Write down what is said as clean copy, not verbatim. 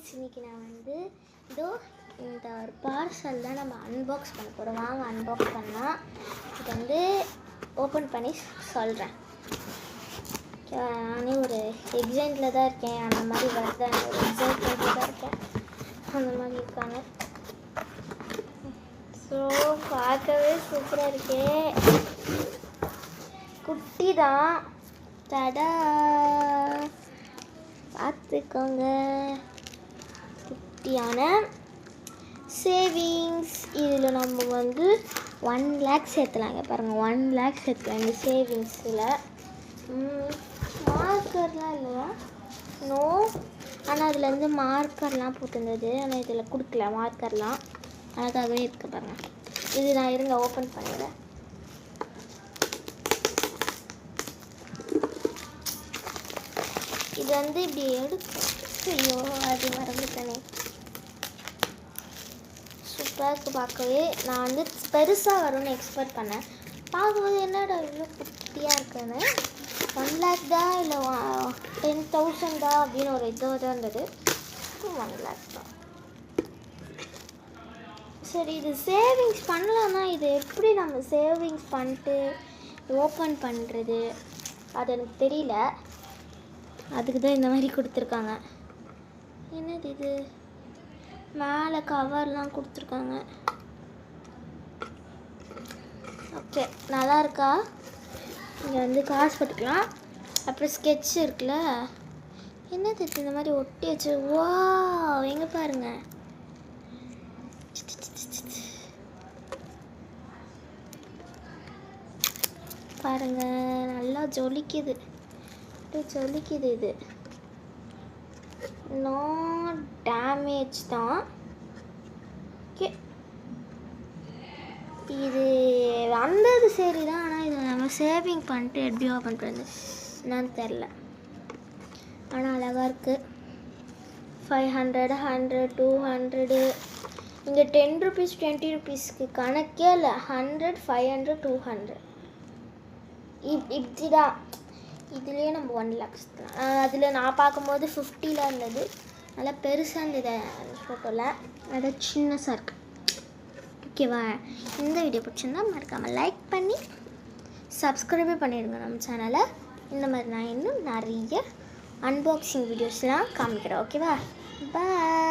Friends, இன்றைக்கி நான் வந்து இந்த ஒரு பார்சல் தான் நம்ம அன்பாக்ஸ் பண்ண போகிறோம். வாங்க அன்பாக்ஸ் பண்ணலாம். இது வந்து ஓப்பன் பண்ணி சொல்கிறேன். நானே ஒரு எக்ஸைட்டில் தான் இருக்கேன். அந்த மாதிரி வருது, ஒரு எக்ஸைட்மெண்ட்டில் தான் இருக்கேன். அந்த மாதிரி இருக்காங்க. ஸோ பார்க்கவே சூப்பராக இருக்கே. குட்டி தான். தடா, பார்த்துக்கோங்க. குட்டியான சேவிங்ஸ். இதில் நம்ம வந்து 1 lakh சேர்த்துலாங்க. பாருங்கள், 1 lakh சேர்த்துலாம் இந்த சேவிங்ஸில். மார்க்கர்லாம் இல்லையா? நோ. ஆனால் அதில் வந்து மார்க்கர்லாம் போட்டுருந்தது. ஆனால் இதில் கொடுக்கல மார்க்கர்லாம். அதுக்காகவே இருக்குது பாருங்கள். இது நான் இருங்க ஓப்பன் பண்ணிடுறேன். இது வந்து இப்படி எடுக்கும். ஐயோ, அது மறந்துட்டேனே. சூப்பராக இருக்குது பார்க்கவே. நான் வந்து பெருசாக வரும்னு எக்ஸ்பெக்ட் பண்ணேன். பார்க்கும்போது என்னடா இவ்வளோ குட்டியாக இருக்குன்னு. 1 lakh தான் இல்லை 10,000 தான் அப்படின்னு ஒரு இதாக தான் இருந்தது. 1 lakh தான். சரி, இது சேவிங்ஸ் பண்ணலான்னா இது எப்படி நம்ம சேவிங்ஸ் பண்ணிட்டு ஓப்பன் பண்ணுறது அது எனக்கு தெரியல. அதுக்கு தான் இந்த மாதிரி கொடுத்துருக்காங்க. என்னது இது? மேலே கவர்லாம் கொடுத்துருக்காங்க. ஓகே, நல்லா இருக்கா? இங்கே வந்து காசு போட்டுக்கலாம். அப்புறம் ஸ்கெட்ச் இருக்குல்ல. என்னது இது? இந்த மாதிரி ஒட்டி வச்சு. வா, எங்கே பாருங்க. பாருங்க, நல்லா ஜொலிக்குது. ஜொலிக்குது. இது நோ டேமேஜ் தான். ஓகே, இது வந்தது சரி தான். ஆனால் இதை நம்ம சேவிங் பண்ணிட்டு எப்படி ஓப்பன் பண்ணுறது என்னன்னு தெரில. ஆனால் அழகாக இருக்குது. 500, 100, 200. இங்கே 10 rupees 20 rupeesக்கு கணக்கே இல்லை. 100, 500, 200 இப்படி தான். இதுலேயே நம்ம 1 lakh. அதில் நான் பார்க்கும்போது 50ல் இருந்தது. நல்லா பெருசாக இருந்தது ஃபோட்டோவில். நல்லா சின்னதாக இருக்குது. ஓகேவா? இந்த வீடியோ பிடிச்சிருந்தா மறக்காமல் லைக் பண்ணி சப்ஸ்கிரைபே பண்ணிடுங்க நம்ம சேனலை. இந்த மாதிரி நான் இன்னும் நிறைய அன்பாக்சிங் வீடியோஸ்லாம் காமிக்கிறேன். ஓகேவா? பாய்.